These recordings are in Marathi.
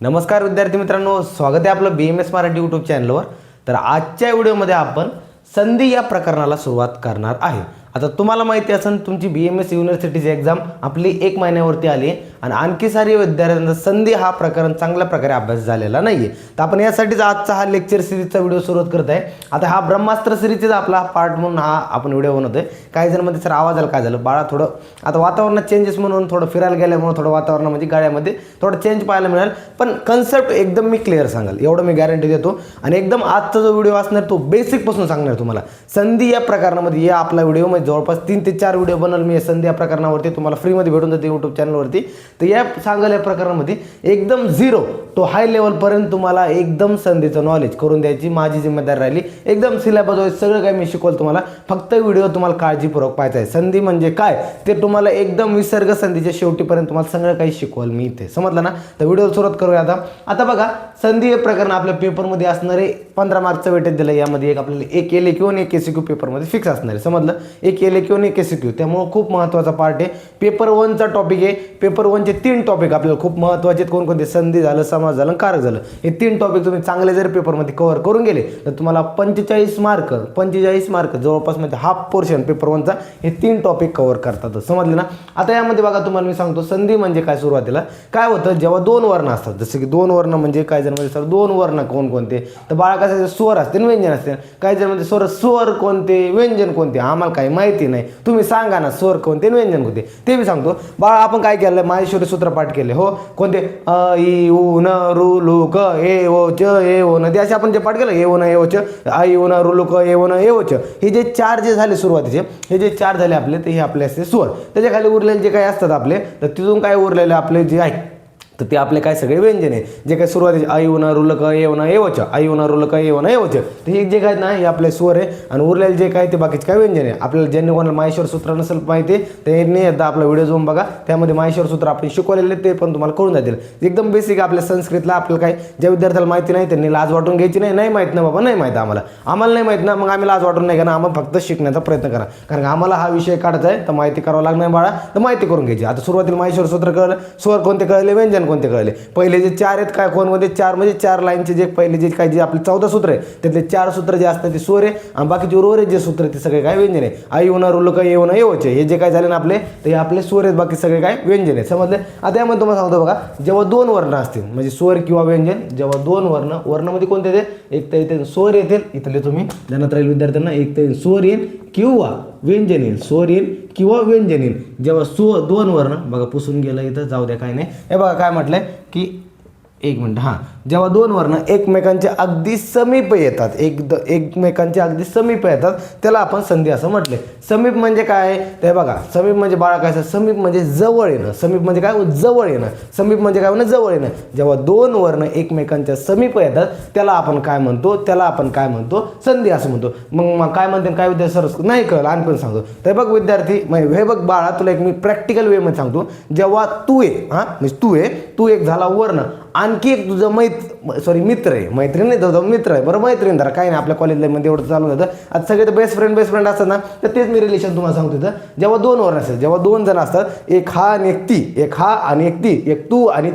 नमस्कार विद्यार्थी मित्रांनो, स्वागत आहे आपलं BMS मराठी यूट्यूब चॅनलवर। तर आजच्या व्हिडिओमध्ये आपण संधी या प्रकरणाला सुरुवात करणार आहे। आता तुम्हाला माहिती असेल तुमची BMS युनिव्हर्सिटीची एग्जाम आपली 1 महिन्यावरती आली आणि आणखी सारी विद्यार्थ्यांचा संधी हा प्रकरण चांगल्या प्रकारे अभ्यास झालेला नाहीये। तर आपण यासाठीच आजचा हा लेक्चर सिरीजचा व्हिडिओ सुरुवात करत आहे। आता हा ब्रह्मास्त्र सिरीजचा आपला पार्ट म्हणून हा आपण व्हिडिओ बनवतोय। काही जण म्हणते सर आवाज आला काय झालं बाळा, थोडं आता वातावरणात चेंजेस म्हणून थोडं फिरायला गेल्यामुळे थोडं वातावरणामध्ये गाड्यामध्ये थोडं चेंज पाहायला मिळेल, पण कन्सेप्ट एकदम मी क्लिअर सांगाल एवढं मी गॅरंटी देतो। आणि एकदम आजचा जो व्हिडिओ असणार तो बेसिक पासून सांगणार तुम्हाला संधी या प्रकरणामध्ये। या आपला व्हिडिओ मध्ये जवळपास 3 ते 4 व्हिडिओ बनवल मी संधी या प्रकरणावरती, तुम्हाला फ्री मध्ये भेटून जाते YouTube चॅनलवरती। तर या सांगाल या प्रकरणामध्ये एकदम 0 तो हाय लेवल पर्यंत तुम्हाला एकदम संधीचं नॉलेज करून द्यायची माझी जिम्मेदारी राहिली। एकदम सिलेबस वाईज सगळं काही मी शिकवलं तुम्हाला, फक्त व्हिडिओ तुम्हाला काळजीपूर्वक पाहायचा आहे। संधी म्हणजे काय ते तुम्हाला एकदम विसर्ग संधीच्या शेवटीपर्यंत तुम्हाला सगळं काही शिकवलं मी इथे, समजलं ना। तर व्हिडिओ सुरुवात करूया आता बघा, संधी हे प्रकरण आपल्या पेपरमध्ये असणारे 15 मार्कचं वेटेज दिलं। यामध्ये एक आपल्याला एक LAQ आणि एक SQ पेपरमध्ये फिक्स असणार आहे, समजलं। एक LAQ आणि एक SQ, त्यामुळे खूप महत्त्वाचा पार्ट आहे। पेपर 1चा टॉपिक आहे। पेपर 1चे 3 टॉपिक आपल्याला खूप महत्त्वाचे आहेत। कोणकोणते? संधी झालं, समास झालं, कारक झालं। हे 3 टॉपिक तुम्ही चांगले जर पेपरमध्ये कव्हर करून गेले तर तुम्हाला 45 मार्क जवळपास म्हणजे हाफ पोर्शन पेपर 1चा हे 3 टॉपिक कव्हर करतात, समजले ना। आता यामध्ये बघा तुम्हाला मी सांगतो संधी म्हणजे काय। सुरुवातीला काय होतं जेव्हा 2 वर्ण असतात, जसे की 2 वर्ण म्हणजे काय जण म्हणजे सर 2 वर्ण कोणकोणते, तर बाळा कसं स्वर असते व्यंजन असते। काही जण म्हणजे स्वर कोणते व्यंजन कोणते, आम्हाला काही माहिती नाही, तुम्ही सांगा ना स्वर कोणते व्यंजन कोणते ते मी सांगतो। बाळा आपण काय केलं, माहेश्वरी सूत्र पाठ केले हो, कोणते अ इ उ न रू लू क ए ओ च ए ओ न, ते असे आपण जे पाठ केलं ए ओ न ए ओ च आ इ उ न रू लू क ए ओ न ए ओ च, हे जे 4 जे झाले सुरुवातीचे, हे जे 4 झाले आपले ते हे आपले असते स्वर। त्याच्या खाली उरलेले जे काही असतात आपले, तर तिथून काय उरलेले आपले जे आहे तर ते आपले काय सगळे व्यंजन आहे। जे काही सुरुवातीचे आई उना रुल क ए उना ए वच, आई उना रुल क ए उना ए वच, तर हे जे काय ना हे आपले स्वर आहे। आणि उरलेले जे काय ते बाकीचे काय व्यंजन आहे। आपल्याला ज्यांनी कोणाला माहेश्वर सूत्र नसेल माहिती त्यांनी एकदा आपला व्हिडिओ जाऊन बघा, त्यामध्ये माहेश्वर सूत्र आपण शिकवलेले ते पण तुम्हाला कळून जातील। एकदम बेसिक आपल्या संस्कृतला आपल्याला काय ज्या विद्यार्थ्याला माहिती नाही त्यांनी लाज वाटून घ्यायची नाही माहित ना बाबा, नाही माहित आम्हाला नाही माहित ना, मग आम्ही लाज वाटून नाही, कारण आम्हाला फक्त शिकण्याचा प्रयत्न करा, कारण आम्हाला हा विषय काढायचा आहे। तर माहिती करावं लागणार बाळा, तर माहिती करून घ्यायची। आता सुरुवातीला माहेश्वर सूत्र कळलं, स्वर कोणते कळले, व्यंजन कोणते कळले। पहिले जे 4 आहेत काय कोणकोणते 4 म्हणजे 4 लाईनचे जे पहिले जे काय जे आपले 14 सूत्र आहे त्यातले 4 सूत्र जे असतात ते स्वर आहे, आणि बाकीचे उर्वरित जे सूत्र ते सगळे काय व्यंजन आहे। आई उना रुल क ए उना ए वच, हे जे काय झाले ना आपले ते आपले स्वर आहेत, बाकी सगळे काय व्यंजन आहे, समजले। आता यामध्ये तुम्हाला सांगतो बघा, जेव्हा 2 वर्ण असतील म्हणजे स्वर किंवा व्यंजन, जेव्हा 2 वर्णामध्ये कोणते येते, एक तर इथे स्वर येतील, इथले तुम्ही ध्यानात राहील विद्यार्थ्यांना, एक तर स्वर येईल किंवा व्यंजन येईल, स्वर येईल किंवा व्यंजन येईल। जेव्हा 2 वर्ण बघा पुसून गेलं इथं, जाऊ द्या काय नाही, हे बघा काय म्हटलंय की 1 मिनिट, हां, जेव्हा 2 वर्ण एकमेकांच्या अगदी समीप येतात, एकमेकांच्या अगदी समीप येतात त्याला आपण संधी असं म्हटले। समीप म्हणजे काय ते बघा, समीप म्हणजे बाळा काय, समीप म्हणजे जवळ येणं। समीप म्हणजे काय, जवळ येणं। समीप म्हणजे काय म्हणणं, जवळ येणं। जेव्हा 2 वर्ण एकमेकांच्या समीप येतात त्याला आपण काय म्हणतो, संधी असं म्हणतो। मग काय म्हणते काय विद्यार्थी सर नाही कळलं आणखी सांगतो। तर बघ विद्यार्थी, हे बघ बाळा तुला एक मी प्रॅक्टिकल वे मध्ये सांगतो। जेव्हा तू म्हणजे तू एक झाला वर्ण, आणखी एक तुझं मित्र आहे, मैत्रीण नाही तुझा मित्र आहे, बरं मैत्रीण धरा काही नाही, आपल्या कॉलेजला मध्ये एवढं चालू होतं। आता सगळे तर बेस्ट फ्रेंड असतात ना, तर तेच मी रिलेशन तुम्हाला सांगतो इथं। जेव्हा 2 वर्ण असतात, जेव्हा 2 जण असतात, एक हा आणि एक ती, एक हा आणि एक ती, एक तू आणि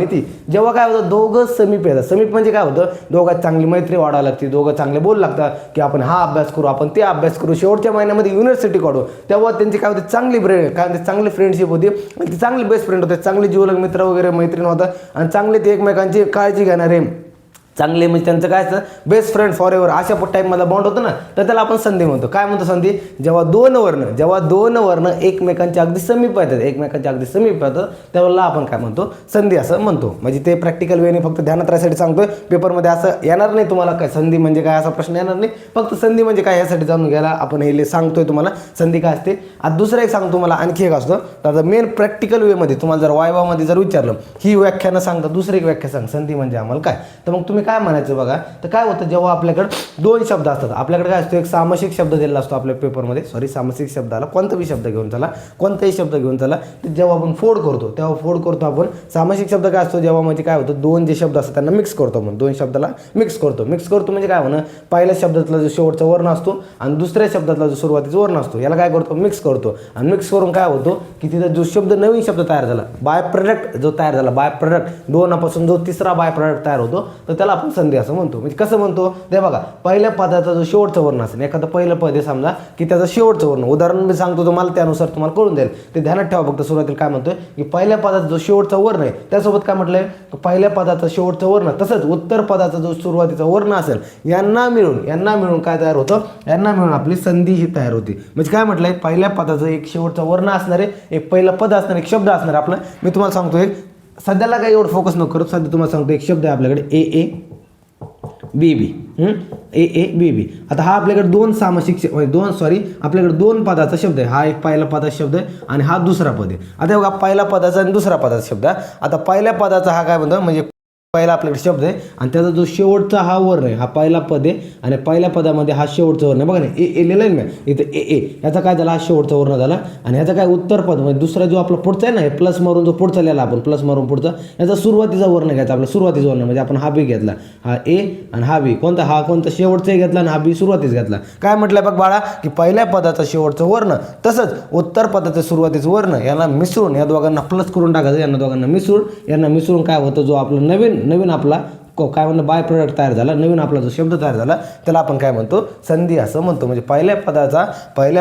ती, जेव्हा काय होतं दोघं समीप येतात। समीप म्हणजे काय होतं, दोघात चांगली मैत्री वाढायला लागते, दोघं चांगले बोलू लागतात की आपण हा अभ्यास करू, आपण ते अभ्यास करू, शेवटच्या महिन्यामध्ये युनिव्हर्सिटी काढू, तेव्हा त्यांची काय होते चांगली फ्रेंडशिप होती, आणि ती चांगली बेस्ट फ्रेंड होते, चांगली जीवलग मित्र वगैरे मैत्रीण होतात, आणि चांगले ते एकमेकांची काळजी घेणारे चांगले म्हणजे त्यांचं काय असतं बेस्ट फ्रेंड फॉर एव्हर अशा टाईपमधला बॉन्ड होतं ना, तर त्याला आपण संधी म्हणतो। काय म्हणतो संधी, जेव्हा 2 वर्ण एकमेकांच्या अगदी समीप येतात त्यावेळेला आपण काय म्हणतो, संधी असं म्हणतो। म्हणजे ते प्रॅक्टिकल वेने फक्त ध्यानात राहण्यासाठी सांगतोय, पेपरमध्ये असं येणार नाही तुम्हाला काय संधी म्हणजे काय असा प्रश्न येणार नाही, फक्त संधी म्हणजे काय यासाठी जाणून घ्यायला आपण हे सांगतोय तुम्हाला संधी काय असते। आता दुसरं एक सांगतो तुम्हाला, आणखी एक असतं तर मेन प्रॅक्टिकल वेमध्ये तुम्हाला जर वायवामध्ये जर विचारलं ही व्याख्या न सांगता दुसरी एक व्याख्या सांग संधी म्हणजे आम्हाला काय, तर मग तुम्ही काय म्हणायचं बघा, तर काय होतं जेव्हा आपल्याकडे दोन शब्द असतात, आपल्याकडे काय असतो एक सामासिक शब्द दिलेला असतो आपल्या पेपरमध्ये, सॉरी सामासिक शब्दाला कोणताही शब्द घेऊन चला, कोणताही शब्द घेऊन चला, ते जेव्हा आपण फोड करतो तेव्हा फोड करतो आपण. सामासिक शब्द काय असतो, जेव्हा म्हणजे काय होतं दोन जे शब्द असतात त्यांना मिक्स करतो आपण, दोन शब्दाला मिक्स करतो म्हणजे काय होणं, पहिल्या शब्दातला जो शेवटचा वर्ण असतो आणि दुसऱ्या शब्दातला जो सुरुवातीचा वर्ण असतो याला काय करतो मिक्स करतो. आणि मिक्स करून काय होतो की तिथं जो शब्द नवीन शब्द तयार झाला, बाय प्रोडक्ट जो तयार झाला, बाय प्रोडक्ट दोनापासून जो तिसरा बाय प्रोडक्ट तयार होतो तर त्याला आपण संधी असं म्हणतो. म्हणजे कसं म्हणतो ते बघा, पहिल्या पदाचा जो शेवटचा वर्ण असेल, एखादं पहिलं पद आहे समजा की त्याचा शेवटचं वर्ण, उदाहरण मी सांगतो तुम्हाला त्यानुसार तुम्हाला कळून जाईल, ते ध्यानात ठेवा फक्त. सुरुवातीला काय म्हणतोय की पहिल्या पदाचा जो शेवटचा वर्ण आहे त्यासोबत काय म्हटलंय, पहिल्या पदाचा शेवटचा वर्ण तसंच उत्तर पदाचा जो सुरुवातीचा वर्ण असेल यांना मिळून काय तयार होतं, यांना मिळून आपली संधी ही तयार होती. म्हणजे काय म्हटलंय, पहिल्या पदाचं एक शेवटचा वर्ण असणार आहे, एक पहिलं पद असणार, एक शब्द असणार आपलं. मी तुम्हाला सांगतो एक सध्याला काही एवढं फोकस नको करू, सध्या तुम्हाला सांगतो एक शब्द आहे आपल्याकडे A B B, A B बी. आता हा आपल्याकडे दोन सामासिक आपल्याकडे दोन पदाचा शब्द आहे, हा एक पहिला पदाचा शब्द आहे आणि हा दुसरा पद आहे. आता बघा पहिला पदाचा आणि दुसरा पदाचा शब्द आहे. आता पहिल्या पदाचा हा काय म्हणतो, म्हणजे पहिला आपल्याकडे शब्द आहे आणि त्याचा जो शेवटचा हा वर्ण आहे हा पहिला पद आहे आणि पहिल्या पदामध्ये हा शेवटचा वर्ण आहे. बघा ना ए लिहिलं आहे ना इथं ए याचा काय झाला, हा शेवटचा वर्ण झाला. आणि ह्याचा काय उत्तर पद म्हणजे दुसरा जो आपला पुढचा आहे ना, हे प्लस मारून जो पुढचा लिहिला आपण, प्लस मारून पुढचा, याचा सुरुवातीचा वर्ण घ्यायचा आपला, सुरुवातीचा वर्ण म्हणजे आपण हा बी घेतला, हा ए आणि हा बी कोणता, हा कोणता शेवटचाही घेतला आणि हा बी सुरुवातीच घेतला. काय म्हटलं बघ बाळा की पहिल्या पदाचा शेवटचं वर्ण तसंच उत्तर पदाचं सुरुवातीचं वर्ण याला मिसळून या दोघांना प्लस करून टाकायचं, यांना दोघांना मिसळून काय होतं, जो आपला नवीन आपला काय म्हणतो बाय प्रोडक्ट तयार झाला, नवीन आपला जो शब्द तयार झाला त्याला आपण काय म्हणतो, संधी असं म्हणतो. म्हणजे पहिल्या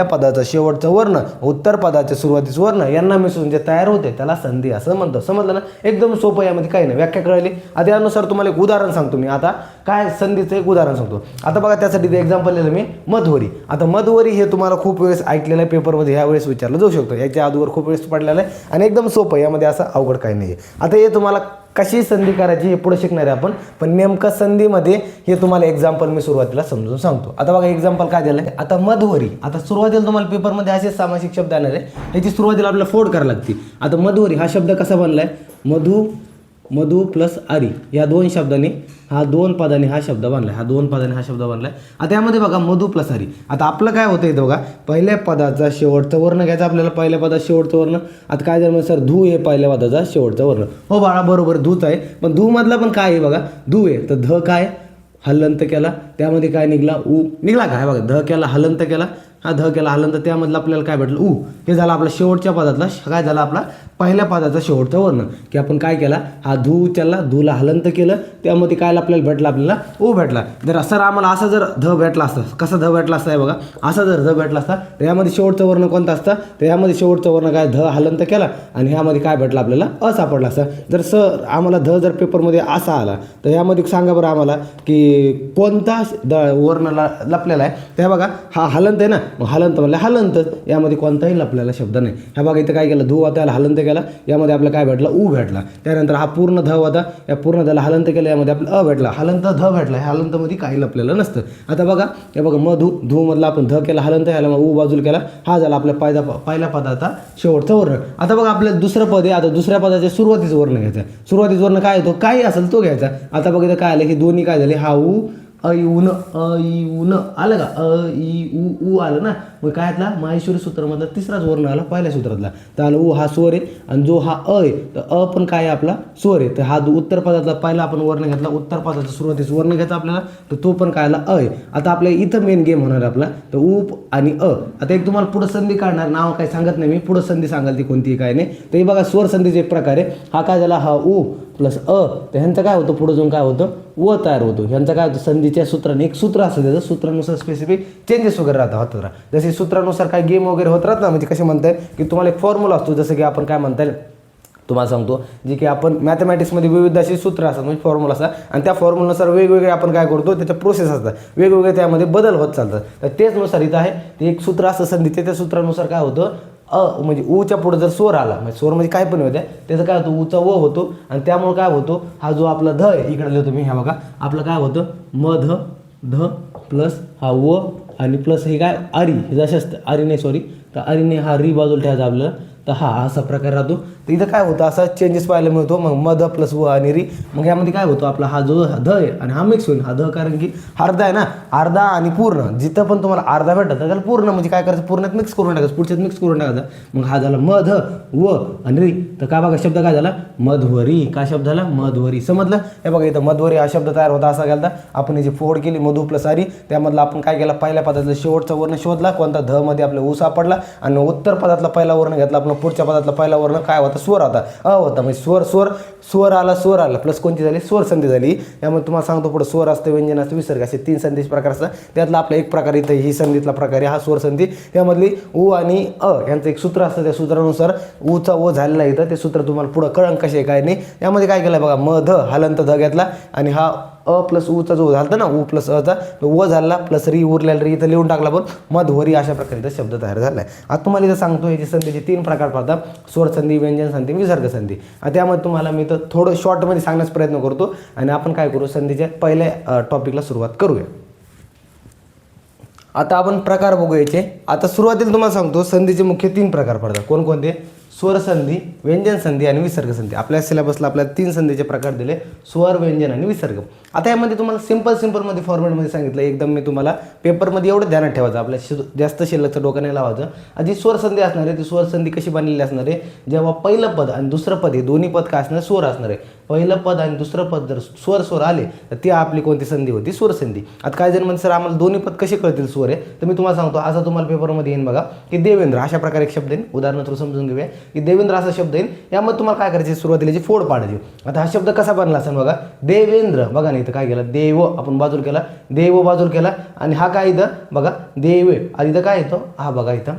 पदाचा शेवटचं वर्ण उत्तर पदाचे सुरुवातीचं वर्ण यांना मिसळून जे तयार होते त्याला संधी असं म्हणतो. समजलं ना, एकदम सोपं, यामध्ये काही नाही, व्याख्या कळली. आता यानुसार तुम्हाला एक उदाहरण सांगतो मी, आता काय संधीचं एक उदाहरण सांगतो. आता बघा त्यासाठी ते एक्झाम्पल लिहिलं मी मधवरी. आता मधवरी हे तुम्हाला खूप वेळेस ऐकलेलं आहे, पेपरमध्ये ह्या वेळेस विचारलं जाऊ शकतो, याच्या अगोदर खूप वेळेस पडलेलं आहे आणि एकदम सोपं, यामध्ये असं अवघड काही नाही आहे. आता हे तुम्हाला कशी संधी करायची हे पुढे शिकणार आहे आपण, पण नेमकं संधीमध्ये हे तुम्हाला एक्झाम्पल मी सुरुवातीला समजून सांगतो. आता बघा एक्झाम्पल काय दिलं आहे, आता मधवरी. आता सुरुवातीला तुम्हाला पेपरमध्ये असेच सामासिक शब्द येणार आहे, याची सुरुवातीला आपल्याला फोड करायला लागते. आता मधवरी हा शब्द कसा बनला आहे, मधु प्लस आरी या दोन शब्दांनी हा दोन पदाने हा शब्द बनला आहे, आता यामध्ये बघा मधु प्लस आरी. आता आपलं काय होतं इथं बघा, पहिल्या पदाचा शेवटचं वर्ण घ्यायचं आपल्याला, पहिल्या पदाचा शेवटचं वर्ण. आता काय झालं सर, धू हे पहिल्या पदाचा शेवटचं वर्ण. हो बाळा बरोबर धूच आहे, पण धू मधला पण काय आहे बघा, धू आहे तर ध काय हलंत केला, त्यामध्ये काय निघला ऊ निघला, काय बघा ध केला हलंत केला, हा ध केला हलंत, त्यामधलं आपल्याला काय भेटलं ऊ. हे झालं आपला शेवटच्या पदातला, काय झाला आपला पहिल्या पदाचा शेवटचा वर्ण, की आपण काय केला, हा धू उचलला, धूला हलंत केलं, त्यामध्ये काय आपल्याला भेटला, आपल्याला ऊ भेटला. जर सर आम्हाला असा जर ध भेटला असता, कसा ध भेटला असता आहे बघा, असा जर ध भेटला असता तर यामध्ये शेवटचं वर्ण कोणता असता, तर यामध्ये शेवटचं वर्ण काय ध हलंत केला आणि ह्यामध्ये काय भेटला आपल्याला अ सापडला असता. जर सर आम्हाला ध जर पेपरमध्ये असा आला तर यामध्ये सांगा बरं आम्हाला की कोणता वर्ण लपलेला आहे. त्या बघा हा हलंत आहे ना, मग हलंत म्हणलं हलंत, यामध्ये कोणताही लपलेला शब्द नाही. ह्या बघा इथं काय केलं, धू त्याला हलंत केला, यामध्ये आपल्याला काय भेटला ऊ भेटला. त्यानंतर हा पूर्ण ध होता, या पूर्ण त्याला हलंत केलं, यामध्ये आपल्याला अ भेटला, हलंत ध भेटला. ह्या हलंतमध्ये काही लपलेलं नसतं. आता बघा हे बघा मधू, धू मधला आपण ध केला हलंत, ह्याला मग ऊ बाजूला केला, हा झाला आपल्या पहिल्या पदाचा शेवटचा वर्ण. आता बघा आपलं दुसरं पद आहे, आता दुसऱ्या पदाच्या सुरुवातीचं वर्ण घ्यायचं. सुरुवातीचं वर्ण काय येतो, काही असेल तो घ्यायचा. आता बघा इथं काय आलं, हे दोन्ही काय झाले, हा ऊ अ इ ऊन आलं का, अ इ ऊ आलं ना, मग काय आतला माहेश्वरी सूत्रामधला तिसराच वर्ण आला पहिल्या सूत्रातला, तर आलं ऊ हा स्वर आहे आणि जो हा अ आहे तर अ पण काय आपला स्वर आहे. तर हा उत्तर पदातला पहिला आपण वर्ण घेतला, उत्तर पदाचा सुरुवातीचं वर्ण घ्यायचा आपल्याला, तर तो पण काय आला अ आहे. आता आपल्या इथं मेन गेम होणार आपला, तर ऊ आणि अ. आता एक तुम्हाला पुढं संधी काढणार, नाव काही सांगत नाही मी, पुढं संधी सांगाल ती कोणतीही काय नाही. तर हे बघा स्वर संधीचे एक प्रकार आहे. हा काय झाला, हा ऊ प्लस अ, तर ह्यांचं काय होतं पुढं जाऊन काय होतं व तयार होतो. ह्यांचं काय होतं संधीच्या सूत्राने, एक सूत्र असतं त्याचं, सूत्रानुसार स्पेसिफिक चेंजेस वगैरे होत राहतात. जसे सूत्रानुसार काय गेम वगैरे होत राहत ना, म्हणजे कसे म्हणता येईल की तुम्हाला एक फॉर्म्युला असतो, जसं की आपण काय म्हणता येईल तुम्हाला सांगतो, जे की आपण मॅथमॅटिक्समध्ये विविध अशी सूत्र असतात, म्हणजे फॉर्म्युला असतात, आणि त्या फॉर्म्युलानुसार वेगवेगळे आपण काय करतो त्याच्या प्रोसेस असतात, वेगवेगळे त्यामध्ये बदल होत चालतात. तर तेच नुसार इथं आहे, ते एक सूत्र असतं संधीचे, त्या सूत्रानुसार काय होतं अ म्हणजे ऊच्या पुढे जर स्वर आला, म्हणजे स्वर म्हणजे काय पण होत्या, त्याचं काय होतं ऊचा व होतो, आणि त्यामुळे काय होतो हा जो आपला ध आहे इकडे लिहितो मी, ह्या बघा आपलं काय होतं मध ध प्लस हा व आणि प्लस हे काय आरी, हे जसे असतं आरी नाही सॉरी, तर आरीने हा री बाजूला ठेवायचा आपल्याला, तर हा असा प्रकार राहतो. तर इथं काय होतं असा चेंजेस पाहायला मिळतो. मग मध प्लस व आणि री, मग यामध्ये काय होतो आपला हा जो ध आहे आणि हा मिक्स होईल. हा ध कारण की अर्धा आहे ना, अर्धा आणि पूर्ण, जिथं पण तुम्हाला अर्धा भेटत त्याला पूर्ण म्हणजे काय करायचं, पूर्णात मिक्स करून टाकायचं, पुढच्यात मिक्स करून टाकायचं. मग हा झाला मध व आणि री. तर काय बघा शब्द काय झाला, मध्वरी. काय शब्द झाला, मध्वरी. समजलं. हे बघा इथं मध्वरी हा शब्द तयार होता. असा गेला आपण जी फोड केली मधु प्लस आरी, त्यामधला आपण काय केला, पहिल्या पदातला शेवटचा वर्ण शोधला, कोणता, ध मध्ये आपला ऊ सापडला, आणि उत्तर पदातला पहिला वर्ण घेतला. आपण पुढच्या पदातला पहिला वर्ण काय होता, स्वर होता, होता. म्हणजे स्वर आला प्लस कोणती झाली, स्वर संधी झाली. त्यामुळे तुम्हाला सांगतो पुढे स्वर असतं, व्यंजन असतं, विसर्ग असे 3 संदेश प्रकार असतात. त्यातला आपला एक प्रकार इथं ही संधीतला प्रकार आहे, हा स्वर संधी. त्यामधली उ आणि अ यांचं एक सूत्र असतं. त्या सूत्रानुसार ऊचा ओ झालेला इथं, ते सूत्र तुम्हाला पुढं कळंन कसे काय नाही. यामध्ये काय केलं बघा, म ध हलंत ध घेतला, आणि हा अ प्लस ऊचा जो झाला ना, ऊ प्लस अचा व झाला, प्लस री उरलेला री इथं लिहून टाकला. पण मधवरी अशा प्रकारे इथं शब्द तयार झाला आहे. आता तुम्हाला इथं सांगतो याची संधीचे 3 प्रकार पडतात, स्वर संधी, व्यंजन संधी, विसर्ग संधी. त्यामध्ये तुम्हाला मी तर थोडं शॉर्टमध्ये सांगण्याचा प्रयत्न करतो, आणि आपण काय करू, संधीच्या पहिल्या टॉपिकला सुरुवात करूया. आता आपण प्रकार बघू याचे. आता सुरुवातीला तुम्हाला सांगतो संधीचे मुख्य 3 प्रकार पडतात. कोणकोणते, स्वर संधी, व्यंजन संधी आणि विसर्ग संधी. आपल्या सिलेबसला आपल्याला 3 संधीचे प्रकार दिले, स्वर, व्यंजन आणि विसर्ग. आता यामध्ये तुम्हाला सिंपलमध्ये फॉर्मॅटमध्ये सांगितलं, एकदम मी तुम्हाला पेपरमध्ये एवढं ध्यानात ठेवायचं, आपल्या जास्त शिल्लकचं डोकं नाही लावायचं. आधी स्वर संधी असणार आहे. ती स्वर संधी कशी बनलेली असणार आहे, जेव्हा पहिलं पद आणि दुसरं पद हे दोन्ही पद काय असणार, स्वर असणार आहे. पहिलं पद आणि दुसरं पद जर स्वर आले तर ती आपली कोणती संधी होती, स्वर संधी. आता काय जण म्हणजे सर आम्हाला दोन्ही पद कसे कळतील स्वर आहे, तर मी तुम्हाला सांगतो. असा तुम्हाला पेपरमध्ये येईन बघा की देवेंद्र अशा प्रकारे एक शब्द येईल. उदाहरण थोडं समजून घेऊया की देवेंद्र असा शब्द येईल. यामध्ये तुम्हाला काय करायचे, सुरुवातीला फोड पाडायची. आता हा शब्द कसा बनला असेल बघा, देवेंद्र. बघा नाही इथं काय केलं, देव आपण बाजूला केला, देव बाजूला केला, आणि हा काय इथं बघा देव, आणि इथं काय येतो, हा बघा इथं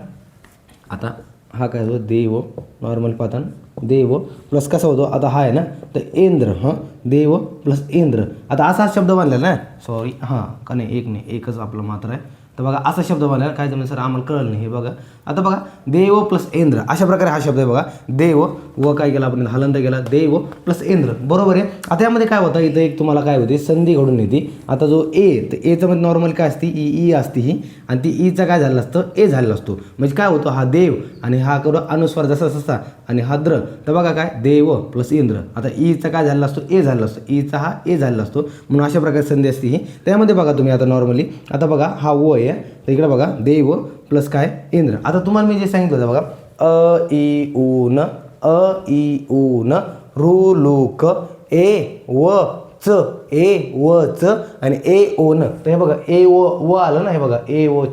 आता हा काय होतो, देव नॉर्मल पाहता देव प्लस कसा होतो, आता हा आहे ना, तर इंद्र. हां, देव प्लस इंद्र. आता असा शब्द बनलेला ना, सॉरी हां का नाही, एकच आपलं मात्र आहे. तर बघा असा शब्द बनला, काय जमेल सर आम्हाला कळलं नाही. हे बघा आता बघा देव प्लस इंद्र अशा प्रकारे हा शब्द आहे बघा. देव व काय केला आपण, हलंत गेला, देव प्लस इंद्र, बरोबर आहे. आता यामध्ये काय होतं, इथं एक तुम्हाला काय होते, संधी घडून येते. आता जो ए, तर एचं मध्ये नॉर्मल काय असते, ई असते ही, आणि ती ईचा काय झालेला असतं, ए झालेला असतो. म्हणजे काय होतं, हा देव आणि हा करू अनुस्वार जसा जसा, आणि हा द्र. तर बघा काय, देव प्लस इंद्र. आता ईचा काय झालेला असतो, ए झालेला असतो, ईचा हा ए झालेला असतो. म्हणून अशा प्रकारे संधी असते ही. त्यामध्ये बघा तुम्ही आता नॉर्मली, आता बघा हा ओ आहे, तर इकडे बघा देव प्लस काय, इंद्र. आता तुम्हाला मी जे सांगितलं होतं बघा, अ ई ऊ न रू लू क ए व च, ए व च आणि ए ओ न. तर हे बघा ए व आलं ना, हे बघा ए ओ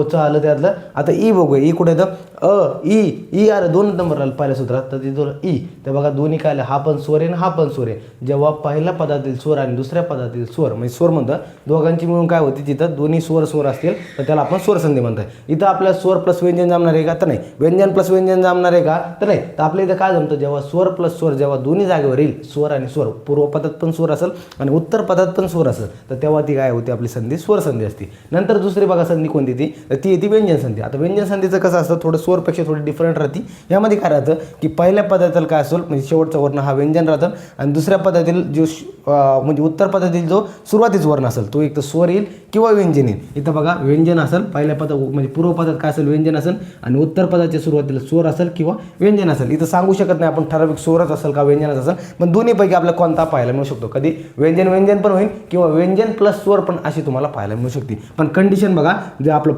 च आलं त्यातलं. आता ई बघूया, ई कुठे येतं, अ ई आलं 2 नंबर आलं पहिल्या सूत्रात, तर तिथं ई. तर बघा दोन्ही काय आलं, हा पण स्वर आहे आणि हा पण स्वर आहे. जेव्हा पहिल्या पदातील स्वर आणि दुसऱ्या पदातील स्वर, म्हणजे स्वर म्हणतात दोघांची मिळून काय होती, तिथं दोन्ही स्वर असतील तर त्याला आपण स्वर संधी म्हणतात. इथं आपल्याला स्वर प्लस व्यंजन जमणार आहे का, तर नाही. व्यंजन प्लस व्यंजन जमणार आहे का, तर नाही. तर आपल्या इथं काय जमतं, जेव्हा स्वर प्लस स्वर जेव्हा दोन्ही जागेवर येईल, स्वर आणि स्वर, पूर्व पदात पण स्वर असेल आणि उत्तर पदात पण स्वर असेल, तर तेव्हा ती काय होती, आपली संधी स्वर संधी असते. नंतर दुसरी बघा संधी कोणती ती, तर ती येते व्यंजन संधी. आता व्यंजन संधीचं कसं असतं, थोडं स्वरपेक्षा थोडी डिफरंट राहते. यामध्ये काय राहतं की पहिल्या पदातील काय असेल, म्हणजे शेवटचा वर्ण हा व्यंजन राहतं, आणि दुसऱ्या पदातील जो म्हणजे उत्तर पदातील जो सुरुवातीचा वर्ण असेल तो एक तर स्वर येईल किंवा व्यंजन येईल. इथं बघा व्यंजन असेल, पहिल्या पदात म्हणजे पूर्व पदात काय असेल, व्यंजन असेल, आणि उत्तर पदाच्या सुरुवातीला स्वर असेल किंवा व्यंजन असेल. इथं सांगू शकत नाही आपण ठराविक स्वरच असेल का व्यंजनच असेल, पण दोन्हीपैकी आपल्याला कोणता पाहायला मिळू शकतो. कधी व्यंजन पण होईल किंवा व्यंजन प्लस स्वर पण अशी तुम्हाला पाहायला मिळू शकते. पण कंडिशन बघा, जे आपलं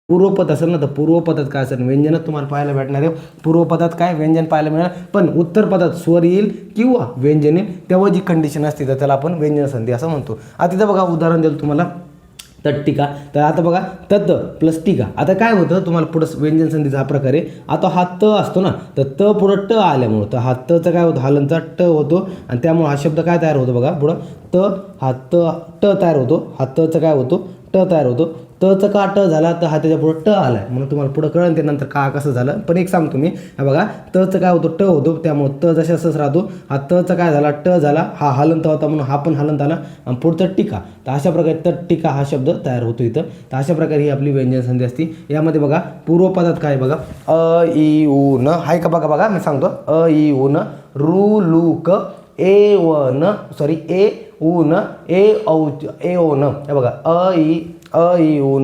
पूर्वपद असेल ना, तर पूर्वपदात काय असेल, व्यंजनच तुम्हाला पाहायला भेटणार आहे. पूर्वपदात काय व्यंजन पाहायला मिळणार, पण उत्तर पदात स्वर येईल किंवा व्यंजन येईल, तेव्हा जी कंडिशन असते तर त्याला आपण व्यंजन संधी असं म्हणतो. आता इथं बघा उदाहरण देईल तुम्हाला, तट्टिका. तर आता बघा तत प्लस टिका. आता काय होतं, तुम्हाला पुढं व्यंजन संधीचा हा प्रकार आहे. आता हा त असतो ना, तर त पुढं ट आल्यामुळं, तर हा तचं काय होतं, हलनचा ट होतो, आणि त्यामुळे हा शब्द काय तयार होतो बघा, पुढं त, हा ट तयार होतो, हा तचं काय होतो, ट तयार होतो. तचं का ट झाला, तर हा त्याच्या पुढं ट आला आहे, म्हणून तुम्हाला पुढं कळलं ते नंतर का कसं झालं. पण एक सांगतो मी, हा बघा तचं काय होतो, ट होतो, त्यामुळे त जशाच राहतो. हा तचं काय झाला, ट झाला, हा हलंत होता म्हणून हा पण हलंत आला, आणि पुढचं टिका. तर अशा प्रकारे तट्टिका हा शब्द तयार होतो इथं. तर अशा प्रकारे ही आपली व्यंजन संधी असते. यामध्ये बघा पूर्वपदात काय बघा, अ ई ऊ न हाय का, बघा मी सांगतो, अ ई ऊ न रू लू क ए व न, सॉरी ए ऊ न ए ओ न. हे बघा अ ई ऊ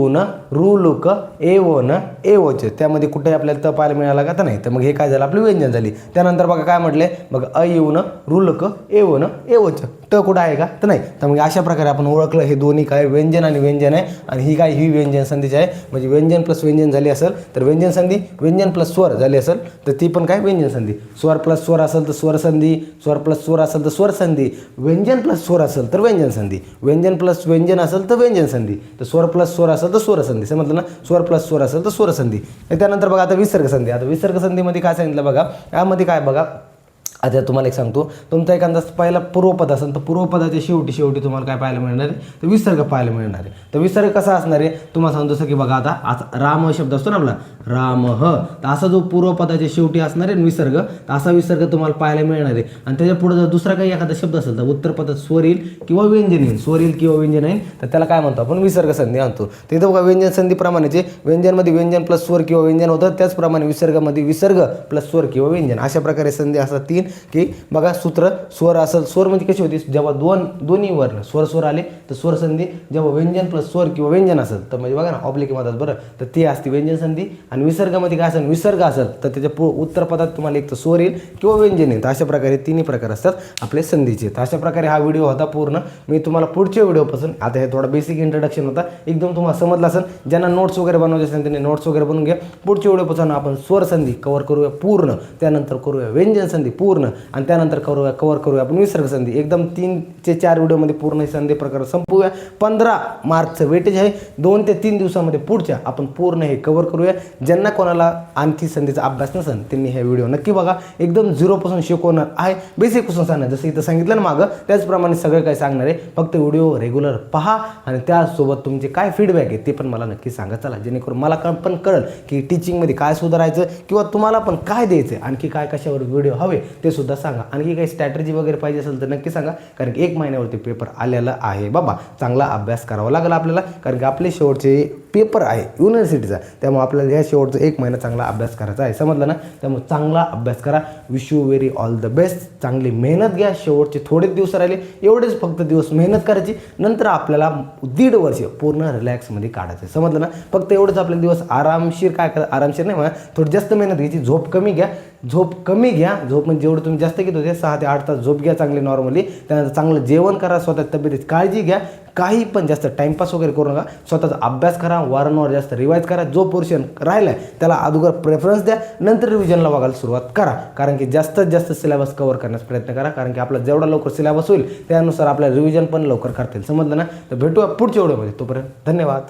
न रू लू क ए ओ न एवच, त्यामध्ये कुठे आपल्याला त पाहायला मिळाला का तर नाही, तर मग हे काय झालं आपली व्यंजन झाली. त्यानंतर बघा काय म्हटले, मग अ येऊन रुलक एवण एवच, ट कुठं आहे का तर नाही. तर मग अशा प्रकारे आपण ओळखलं हे दोन्ही काय व्यंजन आणि व्यंजन आहे, आणि ही काय ही व्यंजन संधीची आहे. म्हणजे व्यंजन प्लस व्यंजन झाली असेल तर व्यंजन संधी, व्यंजन प्लस स्वर झाली असेल तर ती पण काय व्यंजन संधी. स्वर प्लस स्वर असेल तर स्वर संधी, स्वर प्लस स्वर असेल तर स्वर संधी, व्यंजन प्लस स्वर असेल तर व्यंजन संधी, व्यंजन प्लस व्यंजन असेल तर व्यंजन संधी, तर स्वर प्लस स्वर असेल तर स्वर संधी. समजलं ना, स्वर प्लस स्वर असेल तर स्वर संधी. त्यानंतर बघा आता विसर्ग संधी. आता विसर्ग संधीमध्ये काय सांगितलं बघा, यामध्ये काय बघा, आता तुम्हाला एक सांगतो, तुमचा एखादा पहिला पूर्वपद असेल तर पूर्वपदाच्या शेवटी तुम्हाला काय पाहायला मिळणार आहे, तर विसर्ग पाहायला मिळणार आहे. तर विसर्ग कसा असणार आहे तुम्हाला सांगतो, जसं की बघा आता राम शब्द असतो ना आपला राम तर असा जो पूर्वपदाच्या शेवटी असणार आहे विसर्ग, तर असा विसर्ग तुम्हाला पाहायला मिळणार आहे. आणि त्याच्या पुढे जर दुसरा काही एखादा शब्द असेल तर उत्तरपदात स्वर येईल किंवा व्यंजन येईल, स्वर येईल किंवा व्यंजन येईल, तर त्याला काय म्हणतो आपण विसर्ग संधी आणतो. तिथं बघा व्यंजन संधीप्रमाणेचे व्यंजनमध्ये व्यंजन प्लस स्वर किंवा व्यंजन होतं, त्याचप्रमाणे विसर्गामध्ये विसर्ग प्लस स्वर किंवा व्यंजन, अशा प्रकारे संधी असतात 3. की बघा सूत्र, स्वर असेल, स्वर म्हणजे कशी होती, जेव्हा दोन्ही वर्ण स्वर आले तर स्वर संधी, जेव्हा व्यंजन प्लस स्वर किंवा व्यंजन असेल तर म्हणजे बघा ना ऑब्लिक मधात बरं, तर ती असते व्यंजन संधी. आणि विसर्गामध्ये काय असेल, विसर्ग असेल तर त्याच्या उत्तरपदात तुम्हाला एक तर स्वर येईल किंवा व्यंजन येईल. तर अशा प्रकारे तिन्ही प्रकार असतात आपले संधीचे. तर अशा प्रकारे हा व्हिडिओ होता पूर्ण. मी तुम्हाला पुढच्या व्हिडिओपासून, आता हे थोडा बेसिक इंट्रोडक्शन होता, एकदम तुम्हाला समजलं असेल. ज्यांना नोट्स वगैरे बनवायचे असेल त्यांनी नोट्स वगैरे बनवून घ्या. पुढच्या व्हिडिओपासून आपण स्वर संधी कव्हर करूया पूर्ण, त्यानंतर करूया व्यंजन संधी पूर्ण, आणि त्यानंतर कव्हर करूया आपण विसर्ग संधी. एकदम 3 ते 4 व्हिडिओमध्ये पूर्ण संधी प्रकार संपवूया. 15 मार्कचं वेटेज आहे. 2 ते 3 दिवसामध्ये पुढच्या आपण पूर्ण हे कव्हर करूया. ज्यांना कोणाला आणखी संधीचा अभ्यास नसेल त्यांनी हे व्हिडिओ नक्की बघा. एकदम 0 पासून शिकवणार आहे, बेसिकपासून सांगणार, जसं इथं सांगितलं ना मागं त्याचप्रमाणे सगळं काही सांगणार आहे. फक्त व्हिडिओ रेग्युलर पहा आणि त्यासोबत तुमचे काय फीडबॅक आहे ते पण मला नक्की सांगा. चला, जेणेकरून मला पण कळेल की टीचिंगमध्ये काय सुधारायचं किंवा तुम्हाला पण काय द्यायचं, आणखी काय कशावर व्हिडिओ हवे ते सुद्धा सांगा. आणखी काही स्ट्रॅटेजी वगैरे पाहिजे असेल तर नक्की सांगा, कारण की 1 महिन्यावरती पेपर आलेला आहे बाबा. चांगला अभ्यास करावा लागेल आपल्याला, कारण की आपले शेवटचे पेपर आहे युनिव्हर्सिटीचा, त्यामुळे आपल्याला ह्या शेवटचा 1 महिना चांगला अभ्यास करायचा आहे. समजलं ना, त्यामुळे चांगला अभ्यास करा. Wish you very all the best. चांगली मेहनत घ्या. शेवटचे थोडेच दिवस राहिले, एवढेच फक्त दिवस मेहनत करायची, नंतर आपल्याला 1.5 वर्ष पूर्ण रिलॅक्समध्ये काढायचं. समजलं ना, फक्त एवढंच आपले दिवस आरामशीर काय करा, आरामशीर नाही म्हणा, थोडी जास्त मेहनत घ्यायची. झोप कमी घ्या, झोप म्हणजे जेवढं तुम्ही जास्त घेत होते 6 ते 8 तास झोप घ्या चांगली नॉर्मली. त्यानंतर चांगलं जेवण करा, स्वतः तब्येतीची काळजी घ्या. काही पण जास्त टाईमपास वगैरे करू नका. स्वतःचा अभ्यास करा, वारंवार जास्त रिवाईज करा. जो पोर्शन राहिला आहे त्याला अगोदर प्रेफरन्स द्या, नंतर रिव्हिजनला बघायला सुरुवात करा. कारण की जास्तीत जास्त सिलेबस कव्हर करण्याचा प्रयत्न करा, कारण की आपला जेवढा लवकर सिलेबस होईल त्यानुसार आपल्याला रिव्हिजन पण लवकर करता येईल. समजलं ना, तर भेटूया पुढच्या व्हिडिओमध्ये. तोपर्यंत धन्यवाद.